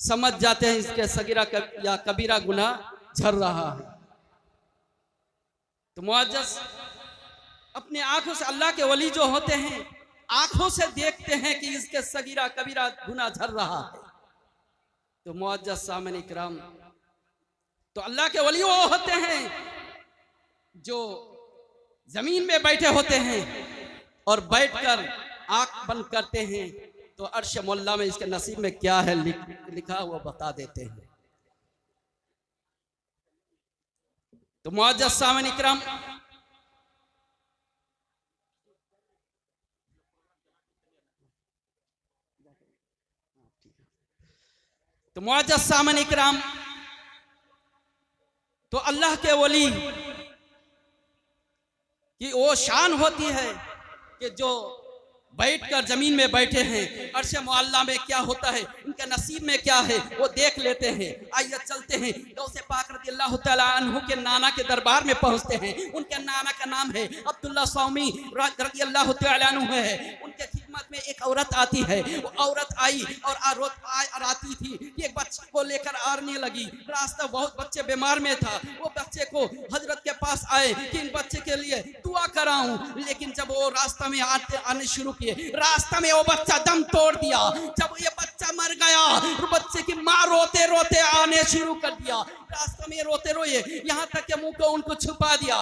समझ जाते हैं इसके सगीरा या कबीरा गुनाह झड़ रहा है। तो मुअज्जज़ अपने आंखों से, अल्लाह के वली जो होते हैं आंखों से देखते हैं कि इसके सगीरा कबीरा गुनाह झड़ रहा है। तो मुअज्जज़ सामने इकराम, तो अल्लाह के वली वो होते हैं जो जमीन में बैठे होते हैं और बैठकर आंख बंद करते हैं तो अर्श मोल्ला में इसके नसीब में क्या है लिखा वो बता देते हैं। तो मुअज्जज़ सामने इकराम, तो मुअज्जज़ सामने इकराम, तो अल्लाह के वली की वो शान होती है कि जो बैठकर जमीन में बैठे हैं, अर्श मुअल्ला में क्या होता है, उनके नसीब में क्या है वो देख लेते हैं। आइए चलते हैं, गौसे पाक रज़ियल्लाहु तआला अन्हु के नाना के दरबार में पहुंचते हैं। उनके नाना का नाम है अब्दुल्ला सौमी रज़ियल्लाहु तआला अन्हु है। उनके खिदमत में एक औरत आती है। वो औरत आई और आती थी, एक बच्चे को लेकर आने लगी। रास्ता बहुत बच्चे बीमार में था। वो बच्चे को हजरत के पास आए कि इन बच्चे के लिए दुआ कराऊं, लेकिन जब वो रास्ता में आने शुरू किए, रास्ता में वो बच्चा दम तोड़ दिया। जब ये बच्चा मर गया, बच्चे की माँ रोते रोते आने शुरू कर दिया। रास्ते में रोते रोए यहाँ तक के मुंह को उनको छुपा दिया।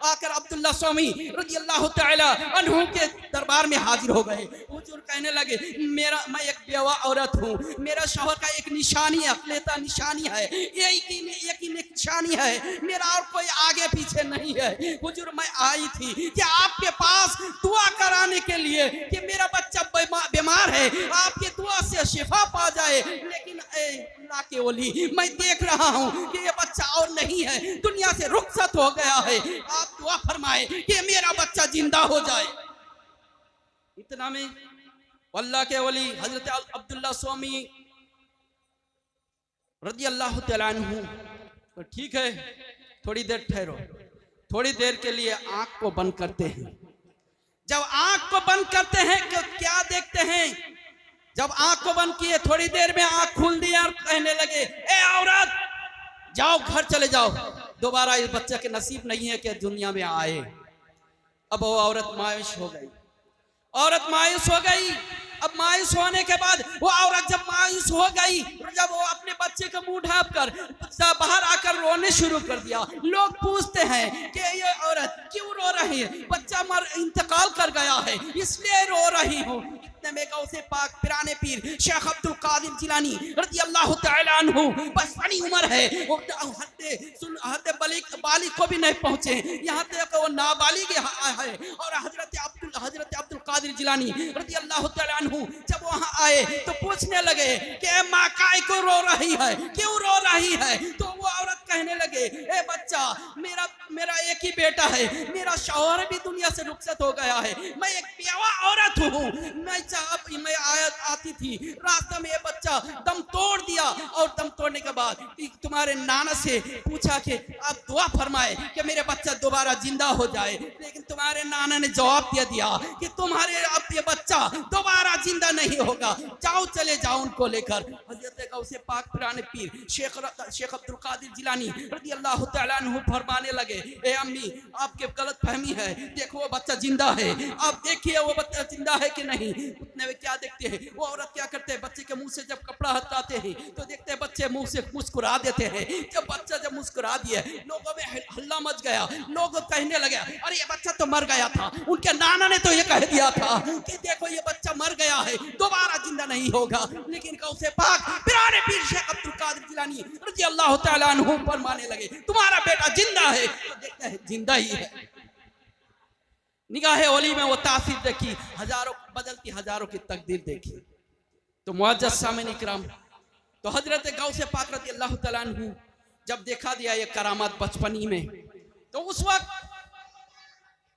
आकर अब्दुल्ला स्वामी रज़ियल्लाहु तआला अन्हु के दरबार में हाजिर हो गए। हुजूर कहने लगे, मैं एक बेवा औरत हूँ, मेरा शौहर का एक निशानी है, अक़लेता निशानी है, एक ही निशानी है, मेरा और कोई आगे पीछे नहीं है। हुजूर मैं आई थी कि आपके पास दुआ कराने के लिए कि मेरा बच्चा बीमार है, आपके दुआ से शिफा पा जाए। लेकिन अल्लाह के वली, मैं देख रहा हूँ कि ये बच्चा और नहीं है, दुनिया से रुखसत हो गया है। आप दुआ फरमाए कि मेरा बच्चा जिंदा हो जाए। इतना में अल्लाह के वली हजरत अब्दुल्ला स्वामी रज़ियल्लाहु तआला अन्हु, तो ठीक है थोड़ी देर ठहरो। थोड़ी देर के लिए आंख को बंद करते हैं। जब आंख को बंद करते हैं तो क्या देखते हैं? जब आंख को बंद किए थोड़ी देर में आंख खुल दी और कहने लगे, ए औरत जाओ घर चले जाओ, दोबारा इस बच्चे के नसीब नहीं है कि दुनिया में आए। अब वो औरत मायूस हो गई। औरत मायूस हो गई। अब मायूस होने के बाद वो औरत जब मायूस हो गई, जब वो अपने बच्चे का मुंह ढांप कर बाहर आकर रोने शुरू कर दिया। लोग पूछते हैं कि ये औरत क्यों रो रही है? बच्चा इंतकाल कर गया है इसलिए रो रही हूँ। इतने में गौसे पाक पिराने पीर शेख अब्दुल कादिर जिलानी रज़ियल्लाहु तआला अन्हु, बचपनी उम्र है, हद बालिग को भी नहीं पहुंचे, यहाँ तक वो नाबालिग है। और हजरत अब्दुल कादिर जिलानी रज़ियल्लाहु तआला अन्हु जब वहाँ आए तो पूछने लगे कि माँ काय को रो रही है, क्यों रो रही है? तो वो औरत कहने लगे, ए बच्चा मेरा एक ही बेटा है, मेरा शौहर भी दुनिया से रुखसत हो गया है, मैं एक बेवा औरत हूँ। मैं आती थी, रास्ते में ये बच्चा दम तोड़ दिया और दम तोड़ने के बाद तुम्हारे नाना से पूछा कि आप दुआ फरमाए कि मेरे बच्चा दोबारा जिंदा हो जाए। लेकिन तुम्हारे नाना ने जवाब दे दिया कि तुम्हारे अब ये बच्चा दोबारा जिंदा नहीं होगा, जाओ चले जाओ उनको लेकर। हजरत गौसे पाक पुराने पीर शेख अब्दुल कादिर जिलानी रज़ियल्लाहु तआला अन्हु फरमाने लगे, ए अम्मी आपके गलत फहमी है, देखो वो बच्चा जिंदा है, आप देखिए वो बच्चा जिंदा है कि नहीं। उतने में क्या देखते हैं, वो औरत क्या करते हैं, बच्चे के मुंह से जब कपड़ा हटाते हैं तो देखते हैं बच्चे मुंह से मुस्कुरा देते हैं। जब मुस्कुरा दिए लोगों में हल्ला मच गया। लोग कहने लगे, अरे ये बच्चा तो मर गया था, उनके नाना ने तो ये कह दिया था कि देखो ये बच्चा मर गया है, दोबारा जिंदा नहीं होगा। लेकिन गौसे पाक पिराने पीर शेख अब्दुल कादिर जिलानी रज़ियल्लाहु तआला अन्हु फरमाने लगे, तुम्हारा बेटा जिंदा है। तो देखते हैं जिंदा ही है। निगाहे ओली में वो तासीर देखी, हजारों बदलती हजारों की तकदीर देखी। तो मुअज्जज़ सामीन इकराम, तो हजरत गौसे पाक रज़ियल्लाहु तआला अन्हु जब देखा दिया ये करामात बचपनी में, तो उस वक्त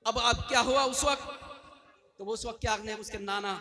अब क्या हुआ उस वक्त? तो उस वक्त क्या ने उसके नाना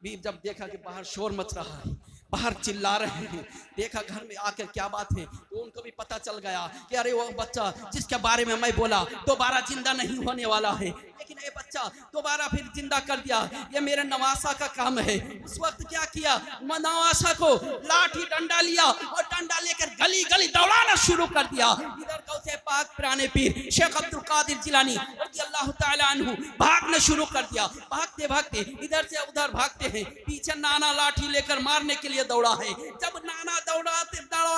भी जब देखा कि बाहर शोर मच रहा है, बाहर चिल्ला रहे हैं। देखा घर में आकर क्या बात है, तो उनको भी पता चल गया कि अरे वो बच्चा जिसके बारे में मैं बोला दोबारा जिंदा नहीं होने वाला है, लेकिन ये बच्चा दोबारा फिर जिंदा कर दिया, ये मेरे नवासा का काम है। उस वक्त क्या किया, नवासा को लाठी डंडा लिया और डंडा लेकर गली गली दौड़ाना शुरू कर दिया। इधर गौसे पाक पुराने पीर शेख अब्दुल कादिर जिलानी रज़ियल्लाहु ताला अन्हु भागना शुरू कर दिया। भागते भागते इधर से उधर भागते हैं, पीछे नाना लाठी लेकर मारने के लिए दौड़ा है। जब नाना दौड़ा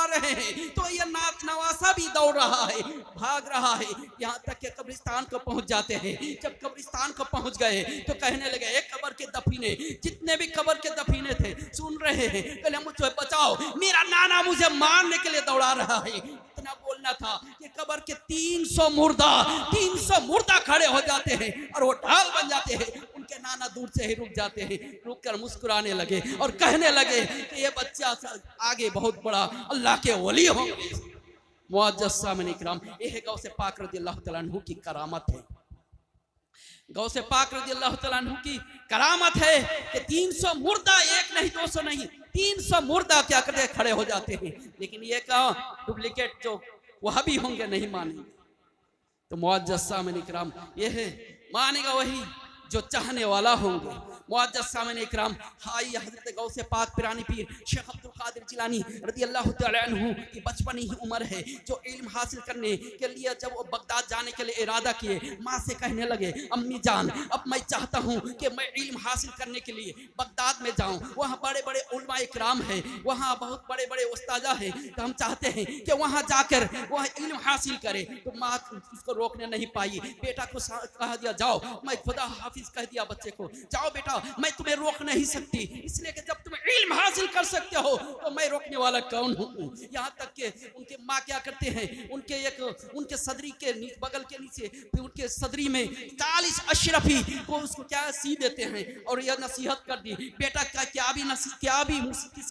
रहे हैं तो ये नवासा भी दौड़ रहा है, भाग रहा है, यहाँ तक के कब्रिस्तान को पहुंच जाते हैं। जब कब्रिस्तान को पहुंच गए तो कहने लगे, एक कब्र के दफीने, जितने भी कब्र के दफीने थे सुन रहे हैं, कहले मुझे बचाओ, मेरा नाना मुझे मारने के लिए दौड़ा रहा है। इतना बोलना था कि कब्र के 300 मुर्दा खड़े हो जाते हैं और वो ढाल बन जाते हैं। उनके नाना दूर से ही रुक जाते हैं, रुक कर मुस्कुराने लगे और कहने लगे कि ये बच्चा आगे बहुत बड़ा अल्लाह के वली होंगे। मुअज़्ज़ज़ सामने इकराम, ये गौसे पाक रज़ियल्लाहु तआला अन्हु की करामत है। गौसे पाक रज़ियल्लाहु तआला अन्हु की करामत है कि 300 मुर्दा, एक नहीं 200 नहीं, 300 मुर्दा क्या करते खड़े हो जाते हैं। लेकिन ये कहा डुप्लीकेट जो वह भी होंगे नहीं मानेंगे। तो मुअज़्ज़ज़ सामने इकराम, ये है मानेगा वही जो चाहने वाला होंगे। मुअज़्ज़ज़ सामने इकराम, हाई हज़रत गौसे पाक पिरानी पीर शेख अब्दुल कादिर जिलानी रज़ियल्लाहु तआला अन्हु की बचपनी ही उम्र है जो इल्म हासिल करने के लिए जब वो बगदाद जाने के लिए इरादा किए, माँ से कहने लगे, अम्मी जान अब मैं चाहता हूँ कि मैं इल्म हासिल करने के लिए बगदाद में जाऊँ, वहाँ बड़े बड़े उलमा इकराम है, वहाँ बहुत बड़े बड़े उस्तादा हैं, तो हम चाहते हैं कि वहाँ जाकर वह इल्म हासिल करे। तो माँ उसको रोकने नहीं पाई, बेटा को कहा दिया जाओ, मैं खुदा हाफिज कह दिया बच्चे को, जाओ बेटा मैं तुम्हें रोक नहीं सकती, इसलिए कि जब तुम इल्म हासिल कर सकते हो तो मैं रोकने वाला कौन हूँ। यहाँ तक के उनके माँ क्या करते हैं, उनके सदरी के बगल के नीचे उनके सदरी में 40 अशरफी को उसको क्या सी देते हैं और यह नसीहत कर दी, बेटा क्या भी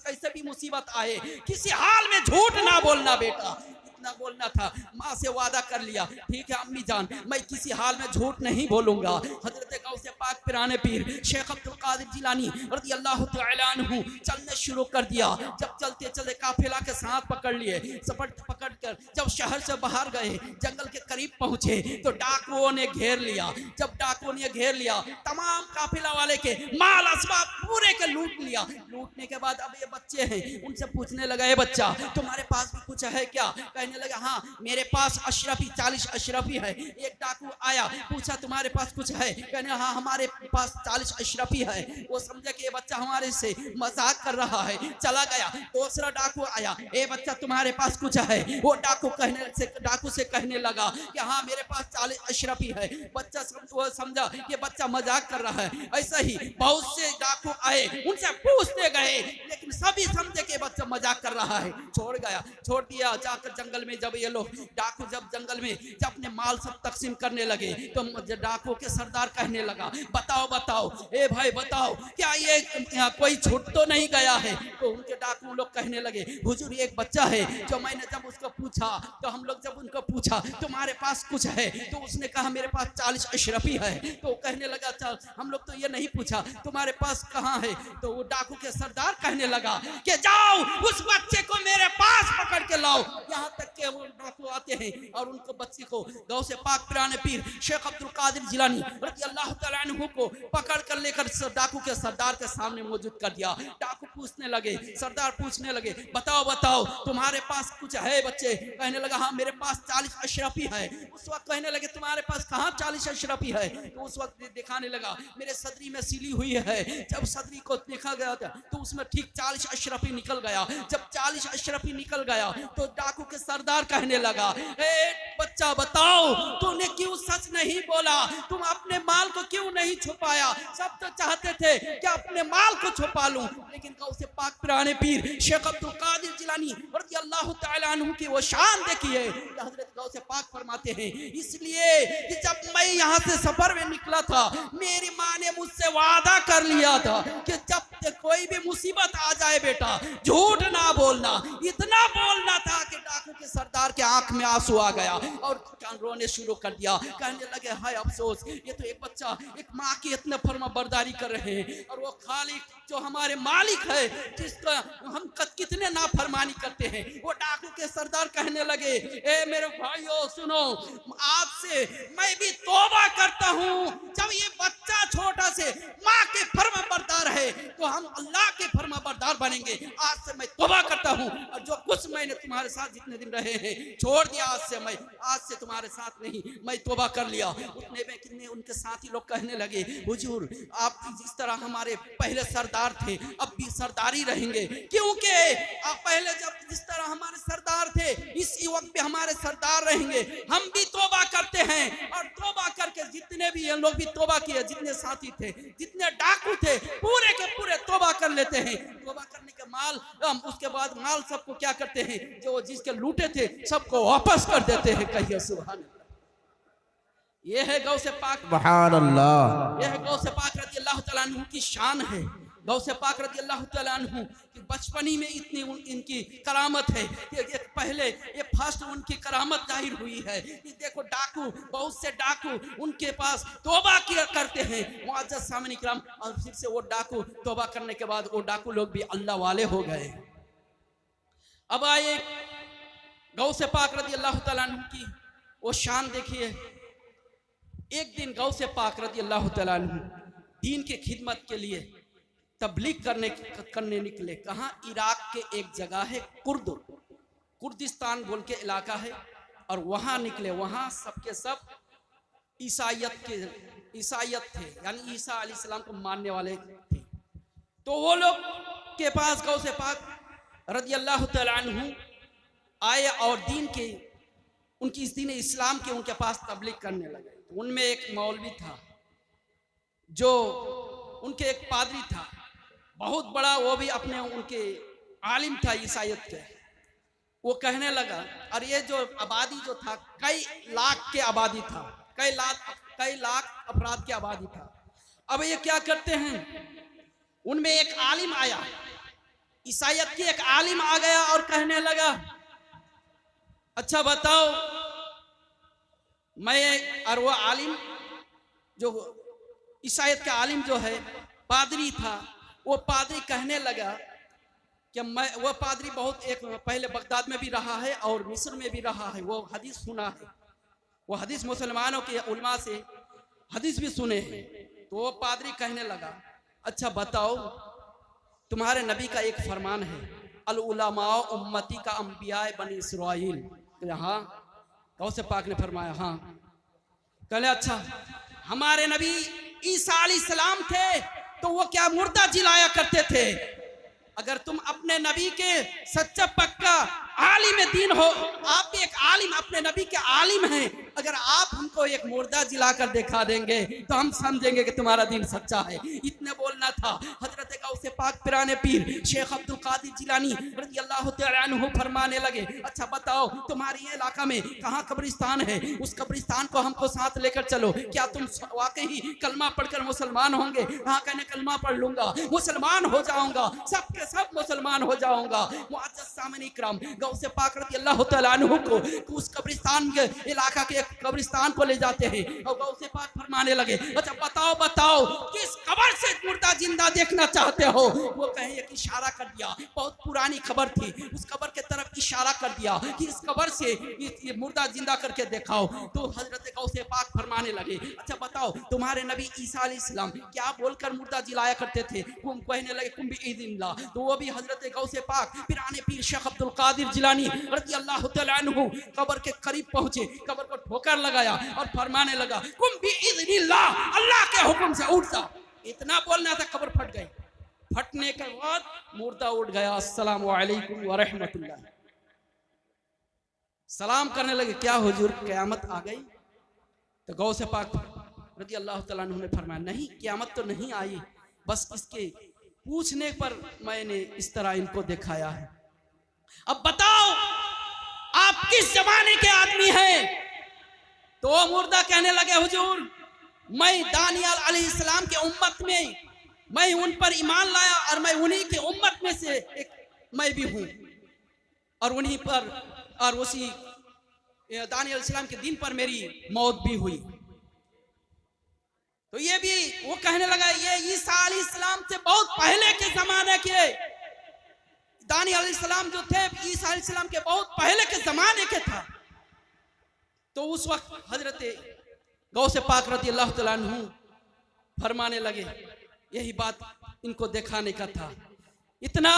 कैसे भी मुसीबत आए किसी हाल में झूठ ना बोलना बेटा। इतना बोलना था, माँ से वादा कर लिया, ठीक है अम्मी जान मैं किसी हाल में झूठ नहीं बोलूंगा। हजरत गौसे पाक पिराने पीर शेख अब्दुल कादिर जिलानी रज़ियल्लाहु तआला अन्हु चलने शुरू कर दिया। जब चलते चलते काफिला के साथ पकड़ लिए, पकड़ कर जब शहर से बाहर गए, जंगल के करीब पहुंचे तो डाकुओं ने घेर लिया। जब डाकुओं ने घेर लिया, तमाम काफिला वाले के माल असबाब पूरे के लूट लिया। लूटने के बाद अब ये बच्चे हैं, उनसे पूछने लगा, ये बच्चा तुम्हारे पास भी कुछ है क्या? कहने लगा, हाँ मेरे पास अशरफी 40 अशरफी है। एक डाकू आया, पूछा तुम्हारे पास कुछ है? कहने हाँ हमारे पास 40 अशरफी है। वो समझा कि ये बच्चा हमारे से मजाक कर रहा है, चला गया। दूसरा डाकू आया, ए बच्चा तुम्हारे पास कुछ है? वो डाकू से कहने लगा कि हाँ मेरे पास 40 अशरफी है। बच्चा वो समझा कि बच्चा मजाक कर रहा है। ऐसा ही बहुत से डाकू आए, उनसे पूछते गए, लेकिन सभी समझे कि बच्चा मजाक कर रहा है, छोड़ दिया। जाकर जंगल में जब ये लोग डाकू जब जंगल में जब अपने माल सब तकसीम करने लगे तो डाकू के सरदार कहने लगा, बताओ ए भाई बताओ, क्या ये कोई छूट तो नहीं गया है? तो उनके डाकू लोग कहने लगे, हुजूर एक बच्चा है जो मैंने जब उसको पूछा तो हम लोग जब उनको पूछा तुम्हारे पास कुछ है तो उसने कहा मेरे पास 40 अशरफी है। तो कहने लगा चल हम लोग तो ये नहीं पूछा तुम्हारे पास कहाँ है? तो वो डाकू के सरदार कहने लगा कि जाओ उस बच्चे को मेरे पास पकड़ के लाओ। यहाँ तक के वो डाकू आते हैं और उनको बच्चे को गौसे पाक पिराने पीर शेख अब्दुल कादिर जिलानी रज़ियल्लाहु तआला अन्हु को पकड़ कर लेकर डाकू के सरदार के सामने मौजूद कर दिया। डाकू पूछने लगे, सरदार पूछने लगे, बताओ तुम्हारे पास कुछ है बच्चे? कहने लगा हाँ मेरे पास 40 अशरफी है। उस वक्त कहने लगे तुम्हारे पास कहाँ 40 अशरफी है? तो उस वक्त दिखाने लगा मेरे सदरी में सिली हुई है। जब सदरी को देखा गया था तो उसमें ठीक 40 अशरफी निकल गया। जब 40 अशरफी निकल गया तो डाकू के सरदार कहने लगा, ए बच्चा बताओ तूने क्यों सच नहीं बोला? तुम अपने माल को क्यों नहीं छुपाया? सब तो चाहते थे कि अपने माल को छुपा लूं, लेकिन गौसे पाक पिराने पीर शेख अब्दुल कादिर जिलानी रज़ियल्लाहु तआला अन्हु की वो शान देखिए। हजरत गौसे पाक फरमाते हैं, इसलिए कि जब मैं यहाँ से सफर में निकला था मेरी माँ ने मुझसे वादा कर लिया था कि जब कोई भी मुसीबत आ जाए बेटा झूठ ना बोलना। इतना बोलना था कि डाकू के सरदार के आंख में आंसू आ गया और रोने शुरू कर दिया, कहने लगे हाय अफसोस, ये तो एक बच्चा एक माँ की इतने फर्मा बरदारी कर रहे हैं और वो खालिक जो हमारे मालिक है जिसका हम कितने नाफरमानी करते हैं। वो डाकू के सरदार कहने लगे ए मेरे भाइयों सुनो, आज से मैं भी तौबा करता हूँ, जब ये बच्चा छोटा से माँ के फर्मा बरदार है तो हम अल्लाह के फर्मा बरदार बनेंगे। आज से मैं तौबा करता हूँ और जो कुछ मैंने तुम्हारे साथ जितने दिन रहे हैं छोड़ दिया, आज से तुम्हारे साथ नहीं, मैं तौबा कर लिया। उतने में कितने उनके साथी लोग कहने लगे हुजूर आप जिस तरह हमारे पहले सरदार थे अब भी सरदारी रहेंगे, क्योंकि आप पहले जब जिस तरह हमारे सरदार थे इसी वक्त पे हमारे सरदार रहेंगे। हम भी तौबा करते हैं और तौबा करके जितने भी लोग भी तौबा किए, जितने साथी थे जितने डाकू थे पूरे के पूरे तौबा कर लेते हैं। तौबा करने के माल उसके बाद माल सबको क्या करते हैं, जो जिसके लूटे थे सबको वापस कर देते हैं। कहिए सुभान अल्लाह। ये है गौ से पाक, सुभान अल्लाह। यह है गौ से पाक रज़ी अल्लाह तआला अन्हु की शान है। गौ से पाक रज़ी अल्लाह तआला अन्हु कि बचपनी में इतनी इनकी करामत है कि पहले ये फर्स्ट उनकी करामत जाहिर हुई है कि देखो डाकू, बहुत से डाकू उनके पास तौबा किया करते हैं मुअज़्ज़ज़ सामने इकराम, और फिर से वो डाकू तौबा करने के बाद वो डाकू लोग भी अल्लाह वाले हो गए। अब आए गौ से पाक रज़ी अल्लाह तआला अन्हु की वो शान देखिए। एक दिन गौ से पाक रज़ी अल्लाह तआला अन्हु दीन की खिदमत के लिए तबलीग करने निकले। कहाँ? इराक के एक जगह है कुर्दिस्तान बोल के इलाका है, और वहाँ निकले। वहाँ सबके सब ईसाइयत थे, यानी ईसा अलैहिस्सलाम को मानने वाले थे। तो वो लोग के पास गौ से पाक रज़ी अल्लाह तआला अन्हु आए और दीन के उनकी इस दीन इस्लाम के उनके पास तबलीग करने लगे। उनमें एक मौलवी था, जो उनके एक पादरी था बहुत बड़ा, वो भी अपने उनके आलिम था ईसाइयत के। वो कहने लगा, और ये जो आबादी जो था कई लाख के आबादी था, कई लाख अफराद की आबादी था। अब ये क्या करते हैं, उनमें एक आलिम आया, ईसाइयत की एक आलिम आ गया और कहने लगा अच्छा बताओ मैं, और वो आलिम जो ईसाइयत का आलिम जो है पादरी था, वो पादरी कहने लगा कि मैं, वो पादरी बहुत एक पहले बगदाद में भी रहा है और मिस्र में भी रहा है, वो हदीस सुना है, वो हदीस मुसलमानों के उलमा से हदीस भी सुने हैं। तो वो पादरी कहने लगा अच्छा बताओ तुम्हारे नबी का एक फरमान है अल उलमा उम्मती का अंबिया बनी इसराइल। हाँ, गौ से पाक ने फरमाया हाँ। कहले अच्छा हमारे नबी ईसा अलैहिस्सलाम थे तो वो क्या मुर्दा जिलाया करते थे? अगर तुम अपने नबी के सच्चा पक्का आलिम दीन हो, आप भी एक आलिम अपने नबी के आलिम हैं, अगर आप हमको एक मुर्दा जिला कर दिखा देंगे तो हम समझेंगे कि तुम्हारा दीन सच्चा है। इतने बोलना था। हजरत गौसे पाक पिराने पीर शेख अब्दुल कादिर जिलानी रज़ी अल्लाह तआला अन्हु फरमाने लगे अच्छा बताओ तुम्हारे ये इलाका में कहाँ कब्रिस्तान है, उस कब्रिस्तान को हमको साथ लेकर चलो, क्या तुम वाकई कलमा पढ़कर मुसलमान होंगे? हाँ, कहने कलमा पढ़ लूंगा, मुसलमान हो जाऊंगा, सबके सब मुसलमान हो जाऊंगा। मुअज़्ज़ज़ सामने इकराम गौसे पाक रज़ी अल्लाह तआला अन्हु को उस कब्रिस्तान के इलाका के कब्रिस्तान को ले जाते हैं और गौसे पाक फरमाने लगे अच्छा बताओ किस कब्र से मुर्दा जिंदा देखना चाहते हो? वो कहे एक इशारा कर दिया, बहुत पुरानी खबर थी, उस कब्र के तरफ इशारा कर दिया कि इस कब्र से ये मुर्दा जिंदा करके दिखाओ। तो हजरत गौसे पाक फरमाने लगे अच्छा बताओ तुम्हारे नबी ईसा अलैहिस्सलाम क्या बोलकर मुर्दा जिलाया करते थे? वो कहने लगे कुम बिइज़्निल्लाह। तो वो भी हजरत गौसे पाक पिराने पीर शेख अब्दुल कादिर जिलानी रज़ी अल्लाह तआला अन्हु कब्र के करीब पहुंचे, कब्र को ठोकर लगाया और फरमाने लगा कुम बिइज़्निल्लाह, अल्लाह के हुक्म से उठ जा। इतना बोलना था, कब्र फट गई। फटने के बाद मुर्दा उठ गया। अस्सलामु अलैकुम व रहमतुल्लाह। सलाम करने लगे क्या हुजूर क़यामत आ गई? तो गौसे पाक रज़ी अल्लाह तआला अन्हु ने फरमाया नहीं, क़यामत तो नहीं आई, बस इसके पूछने पर मैंने इस तरह इनको दिखाया है। अब बताओ आप किस जमाने के आदमी हैं? तो वो मुर्दा कहने लगे हुजूर मैं दानियाल अलैहिस्सलाम के उम्मत में, मैं उन पर ईमान लाया और मैं उन्हीं के उम्मत में से एक मैं भी हूं और उन्हीं पर और उसी दानी अलैहिस्सलाम के दिन पर मेरी मौत भी हुई। तो ये भी वो कहने लगा ये ईसा अलैहिस्सलाम से बहुत पहले के जमाने के दानी अलैहिस्सलाम जो थे, ईसा अलैहिस्सलाम के बहुत पहले के जमाने के था। तो उस वक्त हजरत गौस पाक रज़ी अल्लाह तआला अन्हु फरमाने लगे, यही बात इनको दिखाने का था। इतना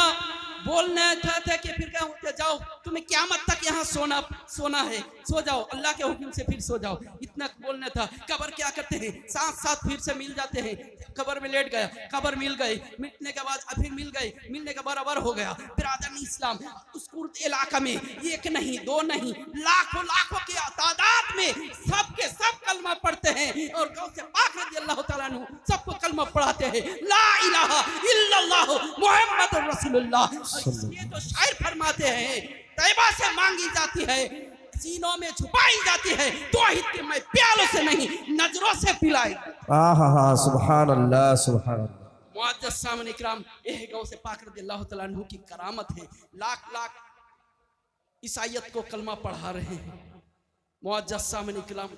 बोलने थे कि फिर क्या होते, जाओ तुम्हें क़यामत तक यहाँ सोना है, सो जाओ, अल्लाह के हुक्म से फिर सो जाओ, इतना बोलने था। कब्र क्या करते हैं, साथ साथ फिर से मिल जाते हैं। कब्र में लेट गया, कब्र मिल गए, मिलने के बाद फिर मिल गए, मिलने के बराबर हो गया। बिरादर इस्लाम उस कुर्द इलाका में एक नहीं दो नहीं लाखों लाखों की तादाद में सबके सब कलमा पढ़ते हैं और गौसे पाक रज़ी अल्लाह तआला अन्हु सबको कलमा पढ़ाते हैं, ला इलाहा इल्लल्लाह मुहम्मदुर रसूलुल्लाह। ये तो शायर फरमाते हैं, तैयबा से मांगी जाती है, सीनों में छुपाई जाती है, तौहीद के मैं प्यालों से नहीं नजरों से पिलाई। सुभान अल्लाह सुभान अल्लाह। मुअज़्ज़ज़ सामने इकराम, यह गौसे पाक रज़ी अल्लाह तआला अन्हु की करामत है। लाख लाख ईसाइयत को कलमा पढ़ा रहे हैं। मुअज़्ज़ज़ सामने इकराम,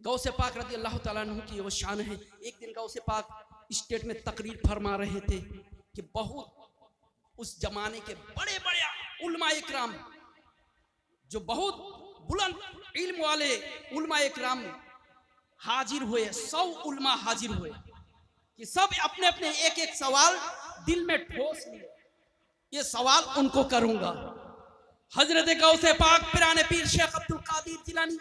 गौसे पाक रज़ी अल्लाह तआला अन्हु की वो शान है। एक दिन गौसे पाक स्टेट में तकरीर फरमा रहे थे कि बहुत उस जमाने के बड़े बड़े उलमा इकराम जो बहुत बुलंद इल्म वाले उलमा इकराम हाजिर हुए, 100 उलमा हाजिर हुए कि सब अपने अपने एक एक सवाल दिल में ठोस लिए, ये सवाल उनको करूंगा। हजरत गौसे पाक पिराने पीर शेख अब्दुल कादिर जिलानी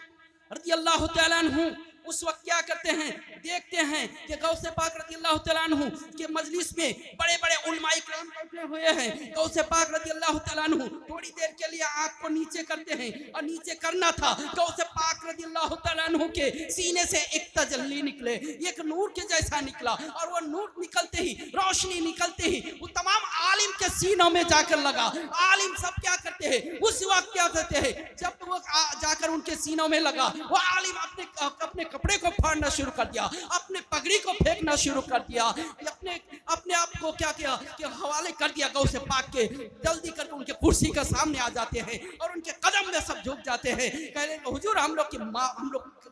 रज़ी अल्लाह तआला अन्हु उस वक्त क्या करते हैं, देखते हैं कि गौसे पाक रज़ी अल्लाह तआला अन्हु के मजलिस में बड़े बड़े उलमा इकराम बैठे हुए हैं। गौसे पाक रज़ी अल्लाह तआला अन्हु थोड़ी देर के लिए आंख को नीचे करते हैं और नीचे करना था। गौसे पाक रज़ी अल्लाह तआला अन्हु के सीने से एक तजल्ली निकले, एक नूर के जैसा निकला और वो नूर निकलते ही, रोशनी निकलते ही वो तमाम आलिम के सीनों में जाकर लगा। आलिम सब क्या करते हैं, उस वक्त क्या करते हैं, जब वो जाकर उनके सीनों में लगा, वो आलिम अपने कपड़े को फाड़ना शुरू कर दिया, अपने पगड़ी को फेंकना शुरू कर दिया, अपने आप को क्या किया कि हवाले कर दिया गौसे पाक के। जल्दी करके उनके कुर्सी के सामने आ जाते हैं और उनके कदम में सब झुक जाते हैं। कह रहे हुजूर हम लोग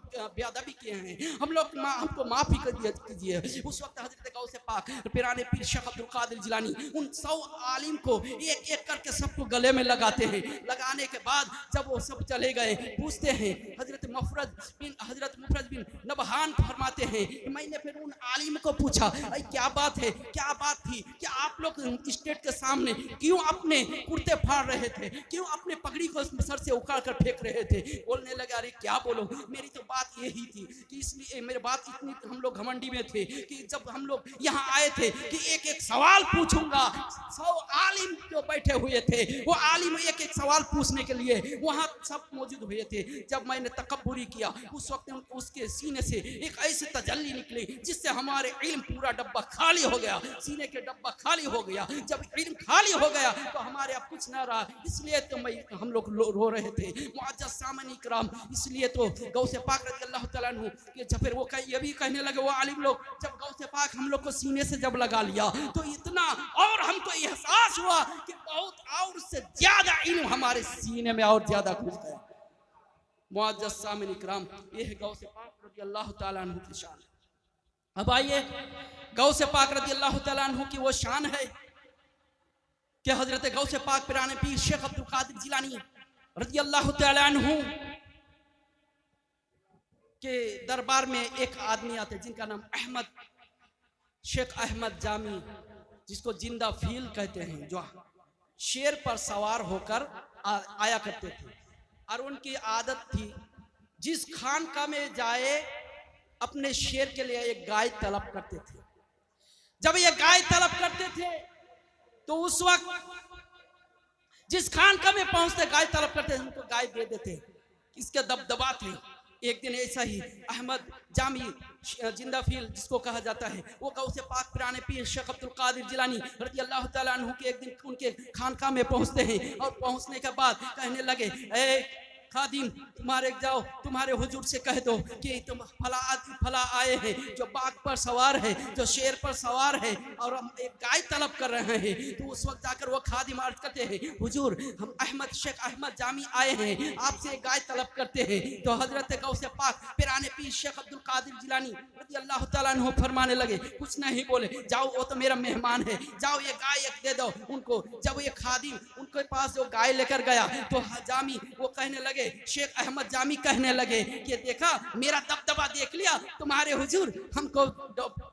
बेअदबी किए हैं, हमको माफी कर कीजिए। उस वक्त हजरत गौसे पाक पिराने पीर शेख अब्दुल कादिर जिलानी उन 100 आलिम को एक एक करके सबको गले में लगाते हैं। लगाने के बाद जब वो सब चले गए, पूछते हैं हजरत मुफरज बिन नबहान फरमाते हैं, मैंने फिर उन आलिम को पूछा क्या बात है, क्या बात थी, क्या आप लोग स्टेट के सामने क्यों अपने कुर्ते फाड़ रहे थे, क्यों अपने पगड़ी को सर से उखाड़ कर फेंक रहे थे। बोलने लगा अरे क्या बोलो, मेरी तो बात यही थी कि इसलिए मेरी बात इतनी, हम लोग घमंडी में थे कि जब हम लोग यहाँ आए थे कि एक एक सवाल पूछूंगा। 100 आलिम जो बैठे हुए थे वो आलिम एक एक सवाल पूछने के लिए वहाँ सब मौजूद हुए थे। जब मैंने तकब्बुरी किया उस वक्त उसके सीने से एक ऐसी तजल्ली निकली जिससे हमारे इल्म पूरा डब्बा खाली हो गया, सीने के डब्बा खाली हो गया। जब इल्म खाली हो गया तो हमारे अब कुछ ना रहा, इसलिए तो हम लोग रो रहे थे। मुअज़्ज़ज़ सामने इकराम, इसलिए तो गौसे पाक रज़ी अल्लाह तआला अन्हु कि जब फिर वो ये भी कहने लगे वो आलिम लोग, जब गौसे पाक हम लोग को सीने से जब लगा लिया तो इतना और हमको एहसास हुआ कि बहुत और से ज्यादा इल्म हमारे सीने में और ज्यादा घुस गया। मुअज़्ज़ज़ सामने इकराम, ये है गौसे पाक रज़ी अल्लाह तआला अन्हु की शान। अब आइए गौसे पाक रज़ी अल्लाह तआला अन्हु की वो शान है कि हजरत गौसे पाक पिराने पीर शेख अब्दुल कादिर जिलानी रज़ी अल्लाह तआला अन्हु के दरबार में एक आदमी आते जिनका नाम शेख अहमद जामी, जिसको जिंदा फील कहते हैं, जो शेर पर सवार होकर आया करते थे। और उनकी आदत थी जिस खानका में जाए अपने शेर के लिए एक गाय तलब करते थे। जब ये गाय तलब करते थे तो उस वक्त जिस खानका में पहुंचते गाय तलब करते थे उनको गाय दे देते, इसके दबदबा थे। एक दिन ऐसा ही अहमद जामी जिंदा फील जिसको कहा जाता है, वो गौसे पाक पिराने पीर शेख अब्दुल कादिर जिलानी रज़ी अल्लाह तआला अन्हु के एक दिन उनके खानका में पहुंचते हैं और पहुंचने के बाद कहने लगे खादिम तुम्हारे जाओ, तुम्हारे हुजूर से कह दो कि तुम फला आए हैं जो बाघ पर सवार है, जो शेर पर सवार है और हम एक गाय तलब कर रहे हैं। तो उस वक्त जाकर वो खादिम अर्ज करते हैं, हुजूर हम शेख अहमद जामी आए हैं, आपसे एक गाय तलब करते हैं। तो हजरत गौसे पाक पिराने पीर शेख अब्दुल कादिर जिलानी रज़ी अल्लाह तआला अन्हु फरमाने लगे, कुछ नहीं बोले, जाओ वो तो मेरा मेहमान है, जाओ ये गाय एक दे दो उनको। जब ये खादिम उनके पास जो गाय लेकर गया तो जामी वो कहने लगे, शेख अहमद जामी कहने लगे कि देखा मेरा दबदबा देख लिया तुम्हारे हुजूर, हमको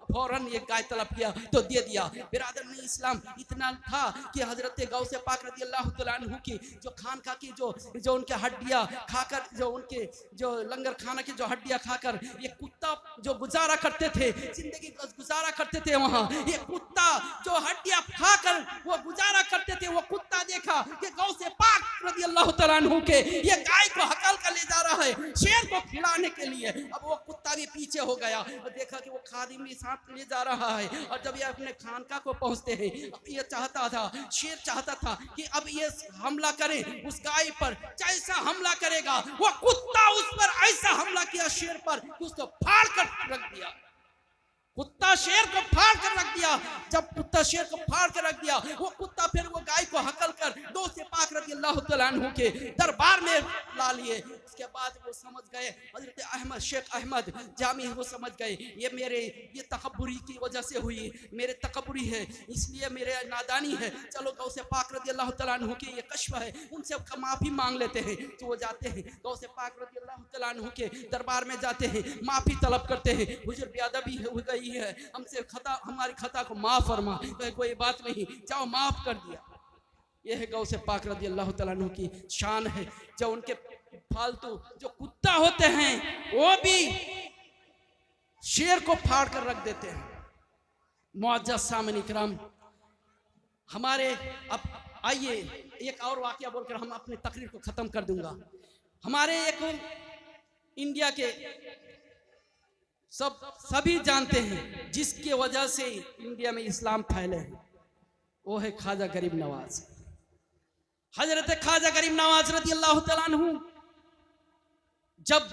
फौरन ये गाय तलब किया तो दे दिया। बिरादर ने इस्लाम इतना था कि हजरत गौसे पाक रज़ी अल्लाह तआला अन्हु की जो खानका की जो उनके हड्डियाँ खाकर, जो उनके जो लंगर खाना की जो हड्डियाँ खाकर ये कुत्ता जो गुजारा करते थे, जिंदगी गुजारा करते थे, वहाँ ये कुत्ता जो हड्डियाँ खाकर वो गुजारा करते थे, वो कुत्ता देखा कि गौसे पाक रज़ी अल्लाह तआला अन्हु के ये गाय को हकल कर ले जा रहा है शेर को खिलाने के लिए। अब वो कुत्ता भी पीछे हो गया और देखा कि वो खादिम भी साथ ले जा रहा है। और जब ये अपने खानका को पहुंचते हैं, ये चाहता था, शेर चाहता था कि अब ये हमला करे उस गाय पर। जैसा हमला करेगा वो कुत्ता उस पर ऐसा हमला किया शेर पर कि उसको फाड़ कर रख दिया। कुत्ता शेर को फाड़ कर रख दिया। जब कुत्ता शेर को फाड़ कर रख दिया, वो कुत्ता फिर वो गाय को हकल कर गौसे पाक रज़ी अल्लाह तआला अन्हु के दरबार में ला लिए। उसके बाद वो समझ गए, हजरत अहमद शेख अहमद जामी वो समझ गए ये तकब्बुरी की वजह से हुई, मेरे तकब्बुरी है, इसलिए मेरे नादानी है। चलो गौसे पाक रज़ी अल्लाह तआला अन्हु की ये कश्फ है, उनसे माफ़ी मांग लेते हैं। तो वो जाते हैं गौसे पाक रज़ी अल्लाह तआला अन्हु के दरबार में जाते हैं, माफ़ी तलब करते हैं, हुजूर बेअदबी हो गई है, हमसे खता, हमारी खता को माफ फरमा। कोई बात नहीं, जाओ माफ कर दिया। यह है गौसे पाक रज़ी अल्लाह तआला अन्हु की शान है। जो उनके फालतू जो कुत्ता होते हैं वो भी शेर को फाड़ कर रख देते हैं। मुअज़्ज़ज़ सामईन इकराम, हमारे अब आइए एक और वाकया बोलकर हम अपनी तकरीर को खत्म कर दूंगा। हमारे एक इंडिया के सभी जानते हैं जिसकी वजह से इंडिया में इस्लाम फैले हैं, वो है ख्वाजा गरीब नवाज। हजरत ख्वाजा गरीब नवाज रज़ी अल्लाह तआला अन्हु जब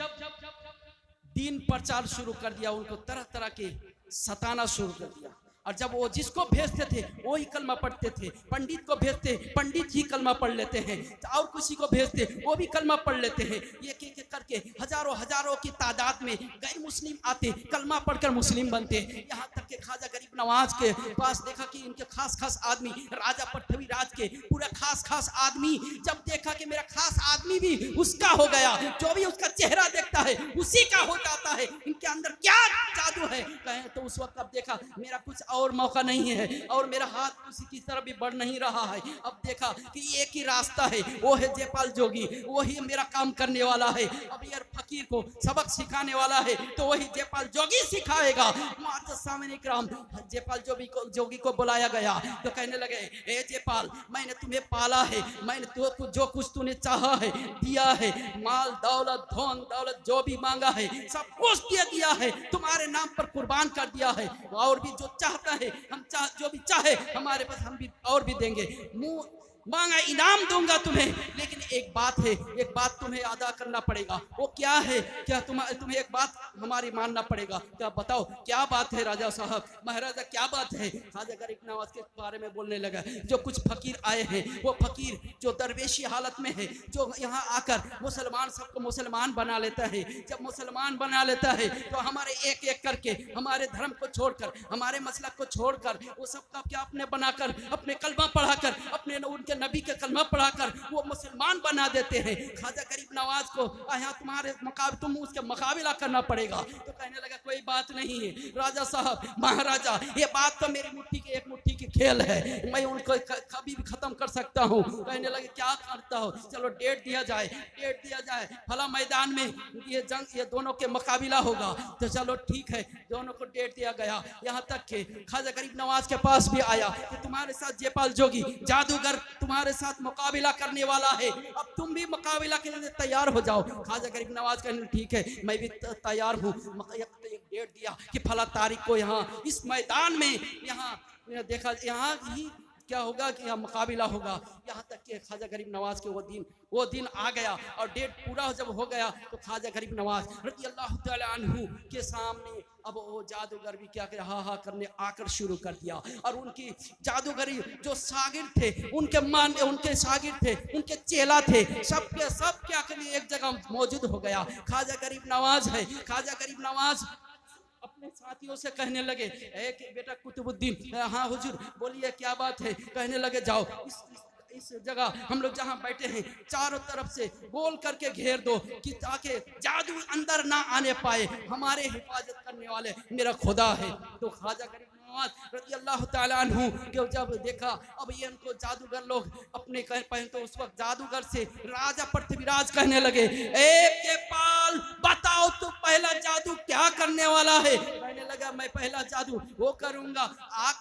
दीन प्रचार शुरू कर दिया, उनको तरह तरह के सताना शुरू कर दिया। और जब वो जिसको भेजते थे वो ही कलमा पढ़ते थे, पंडित को भेजते पंडित ही कलमा पढ़ लेते हैं, और किसी को भेजते वो भी कलमा पढ़ लेते हैं। एक एक करके हजारों की तादाद में गैर मुस्लिम आते, कलमा पढ़कर मुस्लिम बनते। यहाँ तक के ख्वाजा गरीब नवाज के पास देखा कि इनके खास आदमी, राजा पृथ्वी राज के पूरा खास आदमी, जब देखा कि मेरा खास आदमी भी उसका हो गया, जो भी उसका चेहरा देखता है उसी का हो जाता है, इनके अंदर क्या जादू है कहें। तो उस वक्त अब देखा मेरा कुछ और मौका नहीं है और मेरा हाथ किसी की तरफ भी बढ़ नहीं रहा है। अब देखा कि एक ही रास्ता है, वो है जयपाल जोगी, वही मेरा काम करने वाला है। अब यार फकीर को सबक सिखाने वाला है तो वही जयपाल जोगी सिखाएगा। मुअज़्ज़ज़ सामईन इकराम, जयपाल जोगी को बुलाया गया तो कहने लगे, ए जयपाल, मैंने तुम्हें पाला है, मैंने तो जो कुछ तूने चाहा है दिया है, माल दौलत धन दौलत जो भी मांगा है सब कुछ दे दिया है, तुम्हारे नाम पर कुर्बान कर दिया है। और भी जो चाहता है हम जो भी चाहे हमारे पास हम भी और भी देंगे, मुंह मांगा इनाम दूंगा तुम्हें। लेकिन एक बात है, एक बात तुम्हें अदा करना पड़ेगा। वो क्या है? क्या तुम्हें एक बात हमारी मानना पड़ेगा। क्या बताओ क्या बात है राजा साहब? महाराजा क्या बात है? ख्वाजा गरीब नवाज के बारे में बोलने लगा। जो कुछ फकीर आए हैं, वो फकीर जो दरवेशी हालत में है, जो यहाँ आकर मुसलमान सबको मुसलमान बना लेता है। जब मुसलमान बना लेता है तो हमारे एक एक करके हमारे धर्म को छोड़कर, हमारे मसलक को छोड़कर, वो सबका क्या अपने बनाकर, अपने कलमा पढ़ाकर, अपने उनके नबी के कलमा पढ़ाकर वो मुसलमान बना देते हैं। ख्वाजा गरीब नवाज को यहाँ तुम्हारे तुम उसके मुकाबला करना पड़ेगा। तो कहने लगा कोई बात नहीं है राजा साहब, महाराजा, ये बात तो मेरी मुट्ठी के एक मुट्ठी की खेल है, मैं उनको कभी भी खत्म कर सकता हूँ। कहने लगे क्या करता हो? चलो डेट दिया जाए, फला मैदान में ये दोनों के मुकाबला होगा। तो चलो ठीक है, दोनों को डेट दिया गया। यहाँ तक के ख्वाजा गरीब नवाज के पास भी आया कि तुम्हारे साथ जयपाल जोगी जादूगर तुम्हारे साथ मुकाबला करने वाला है, अब तुम भी मुकाबला के लिए तैयार हो जाओ। ख्वाजा गरीब नवाज कहने ठीक है मैं भी तैयार हूँ। एक डेट दिया कि फला तारीख को यहाँ इस मैदान में, यहाँ देखा यहाँ ही क्या होगा कि यहाँ मुकाबला होगा। यहाँ तक कि ख्वाजा गरीब नवाज के वो दिन आ गया और डेट पूरा जब हो गया तो ख्वाजा गरीब नवाज रज़ी अल्लाह तआला अन्हु के सामने अब वो जादूगर भी क्या करे, हा करने आकर शुरू कर दिया। और उनकी जादूगरी जो शागिर्द थे, उनके शागिर्द थे, उनके चेला थे, सब के सब क्या करे एक जगह मौजूद हो गया। ख्वाजा गरीब नवाज है, ख्वाजा गरीब नवाज अपने साथियों से कहने लगे, बेटा कुतुबुद्दीन, हाँ हुजूर बोलिए क्या बात है। कहने लगे जाओ इस जगह हम लोग जहाँ बैठे हैं चारों तरफ से गोल करके घेर दो कि ताकि जादू अंदर ना आने पाए, हमारे हिफाजत करने वाले मेरा खुदा है। तो ख्वाजा गरीब नवाज रज़ी अल्लाह तआला अन्हु के जब देखा अब ये इनको जादूगर लोग अपने कह पाए तो उस वक्त जादूगर से राजा पृथ्वीराज कहने लगे, जयपाल बताओ तू पहला जादू क्या करने वाला है। कहने लगा मैं पहला जादू वो करूंगा, आग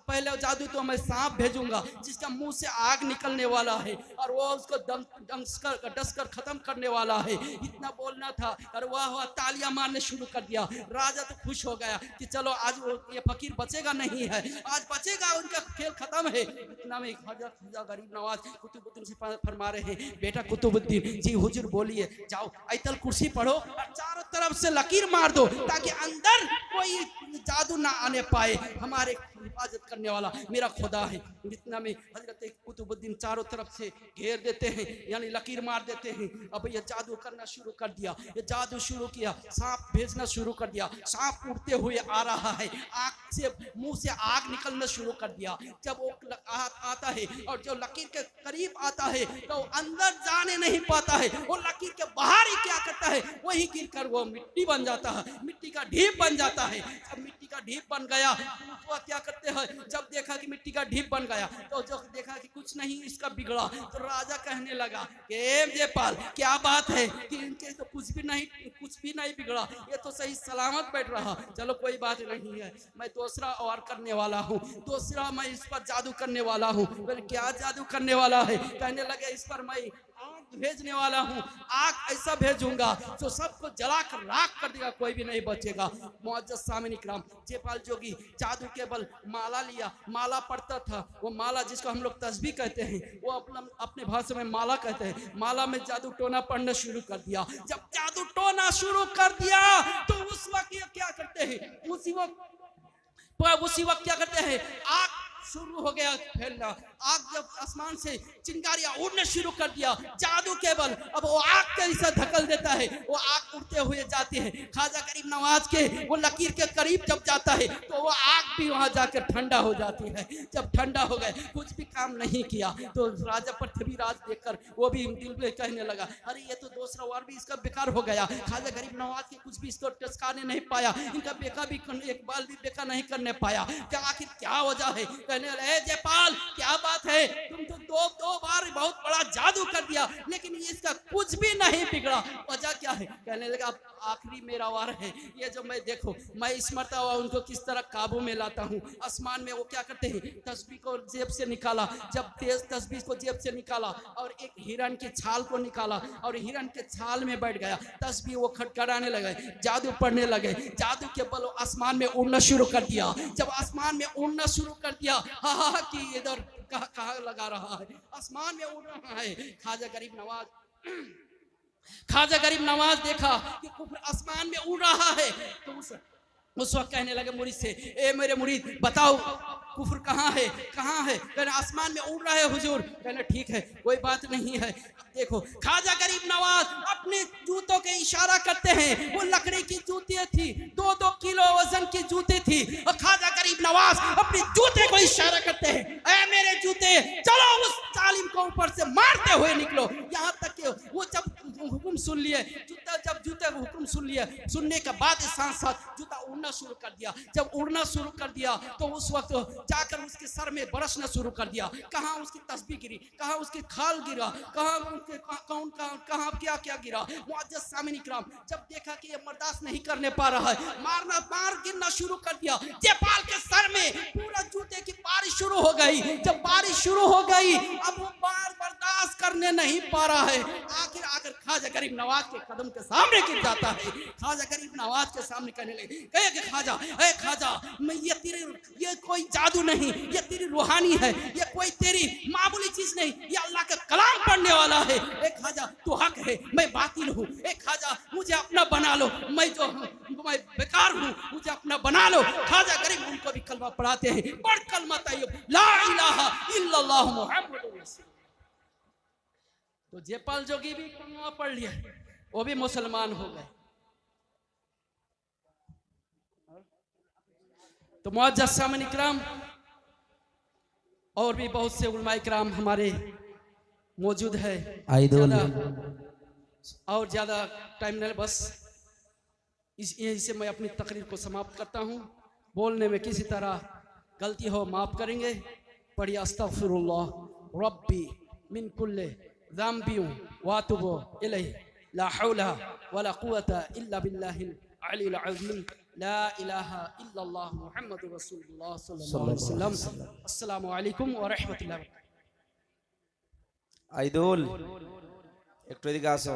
पहले जादू तो मैं सांप भेजूंगा जिसका मुंह से आग निकलने वाला है और वो उसको डस कर खत्म करने वाला है। इतना बोलना था और वह तालियां मारने शुरू कर दिया। राजा तो खुश हो गया कि चलो आज ये फकीर बचेगा नहीं है, आज बचेगा, उनका खेल खत्म है। इतना में ख्वाजा गरीब नवाज कुतुबुद्दीन से फरमा रहे हैं, बेटा कुतुबुद्दीन जी हुजूर बोलिए, जाओ आयतल कुर्सी पढ़ो और चारों तरफ से लकीर मार दो ताकि अंदर कोई जादू ना आने पाए, हमारे हिफाजत करने वाला मेरा खुदा है। इतना में हजरत कुतुबुद्दीन चारों तरफ से घेर देते हैं, यानी लकीर मार देते हैं। अब ये जादू करना शुरू कर दिया, ये जादू शुरू किया, सांप भेजना शुरू कर दिया, सांप उड़ते हुए आ रहा है, आग से मुंह से आग निकलना शुरू कर दिया। जब वो आता है और जो लकीर के करीब आता है तो अंदर जाने नहीं पाता है, वो लकीर के बाहर ही क्या करता है वही गिर कर वो मिट्टी बन जाता है, मिट्टी का ढीप बन जाता है। जब मिट्टी का ढीप बन गया तो क्या करते हैं, जब देखा कि मिट्टी का ढीप बन गया तो जब देखा कि कुछ नहीं इसका बिगड़ा तो राजा कहने लगा कि जयपाल क्या बात है कि इनके तो कुछ भी नहीं बिगड़ा, ये तो सही सलामत बैठ रहा। चलो कोई बात नहीं है, मैं दूसरा और करने वाला हूँ, दूसरा मैं इस पर जादू करने वाला हूँ। क्या जादू करने वाला है। कहने लगे इस पर मैं आग भेजने वाला हूँ, आग ऐसा भेजूंगा जो सबको जलाकर राख कर देगा, कोई भी नहीं बचेगा। मुअज्जज़ सामीन इकराम, जयपाल जोगी जादू के बल माला लिया, माला पढ़ता था। वो माला जिसको हम लोग तस्बीह कहते हैं, वो अपने भाषा में माला कहते हैं, माला में जादू टोना पढ़ना शुरू कर दिया। जब जादू टोना शुरू कर दिया तो उस वक्त ये क्या करते हैं, उसी वक्त क्या करते हैं, आग शुरू हो गया फैलना। आग जब आसमान से चिंगारियां उड़ने शुरू कर दिया जादू के बल, अब वो आग कैसा धकल देता है, वो आग उड़ते हुए जाती है। ख्वाजा गरीब नवाज के वो लकीर के करीब जब जाता है तो वो आग भी वहां जाकर ठंडा हो जाती है। जब ठंडा हो गए कुछ भी काम नहीं किया तो राजा पृथ्वीराज देखकर वो भी दिल में कहने लगा, अरे ये तो दूसरा वार भी इसका बेकार हो गया। ख्वाजा गरीब नवाज के कुछ भी इसको टसकाने नहीं पाया, इनका बेका भी एक बाल भी बेका नहीं करने पाया। क्या आखिर क्या वजह है। कहने लगे जयपाल क्या बात है, तुम तो दो बार बहुत बड़ा जादू कर दिया लेकिन इसका कुछ भी नहीं बिगड़ा, वजह क्या है। कहने लगा अब आखिरी मेरा वार है, ये जो मैं देखो मैं इस मर्तबा उनको किस तरह काबू में लाता हूँ। आसमान में वो क्या करते हैं, तस्बीह को जेब से निकाला, जब तेज तस्बीह को जेब से निकाला और एक हिरन की छाल को निकाला और हिरन के छाल में बैठ गया, तस्बीह वो खटखटाने लगे, जादू पढ़ने लगे, जादू के बल आसमान में उड़ना शुरू कर दिया। जब आसमान में उड़ना शुरू कर दिया, हाँ कि इधर कहाँ लगा रहा है, आसमान में उड़ रहा है। ख्वाजा गरीब नवाज देखा कि कुफर आसमान में उड़ रहा है तो उस वक्त कहने लगे मुरीद से, ए मेरे मुरीद बताओ कुफर कहाँ है, कहाँ है। कहने आसमान में उड़ रहा है हुजूर। कहने ठीक है कोई बात नहीं है। देखो ख्वाजा गरीब नवाज अपने जूतों के इशारा करते हैं, वो लकड़ी की जूती थी, 2-2 किलो वजन की जूती थी और ख्वाजा गरीब नवाज अपने जूते को इशारा करते हैं, ए मेरे जूते चलो उस जालिम को ऊपर से मारते हुए निकलो। यहाँ तक कि वो जब हुक्म सुन लिए, जब जूते को हुक्म सुन लिए, सुनने के बाद साथ साथ जूता उड़ना शुरू कर दिया। जब उड़ना शुरू कर दिया तो उस वक्त जाकर उसके सर में बरसना शुरू कर दिया। कहाँ उसकी तस्बीह गिरी, कहाँ उसकी खाल गिरा, कहाँ क्या गिरा। मुअज्जज़ सामीन इकराम, जब देखा कि ये बर्दाश्त नहीं करने पा रहा है, मार गिरना शुरू कर दिया। जयपाल के सर में पूरा जूते की बारिश शुरू हो गई। जब बारिश शुरू हो गई अब वो बार बर्दाश्त करने नहीं पा रहा है। आखिर ख्वाजा गरीब नवाज के कदम के सामने गिर जाता है। ख्वाजा गरीब नवाज के सामने कहने लगे, कहे कि ख्वाजा, ए ख्वाजा, मैं ये कोई जादू नहीं, ये तेरी रूहानी है, ये कोई तेरी मामूली चीज नहीं, ये अल्लाह का कलाम पढ़ने वाला है। ए ख्वाजा तू हक है, मैं बातिल हूँ। ए ख्वाजा मुझे अपना बना लो, मैं बेकार हूँ, मुझे अपना बना लो। ख्वाजा गरीब उनको भी कलमा पढ़ाते हैं, पढ़ कलमा तैयब ला इलाहा इल्लल्लाह मुहम्मदुर रसूलुल्लाह। तो जयपाल जोगी भी कलमा पढ़ लिया, वो भी मुसलमान हो गए। तो मुअज्जज़ सामईन इकराम, और भी बहुत से उलमा इकराम हमारे मौजूद है। और ज्यादा टाइम नहीं, बस यहीं से मैं अपनी तकरीर को समाप्त करता हूँ। बोलने में किसी तरह गलती हो माफ करेंगे। पढ़िए अस्तगफिरुल्लाह रब्बी मिन कुल्ले ज़ंबिन व अतूबु इलैहि ला हौला वला कुव्वता इल्ला बिल्लाहिल अलील अज़ीम ला इलाहा इल्लल्लाह मुहम्मदुर रसूलुल्लाह सल्लल्लाहु अलैहि वसल्लम। अस्सलामु अलैकुम व रहमतुल्लाहि। আইদুল একটু এদিকে আসো।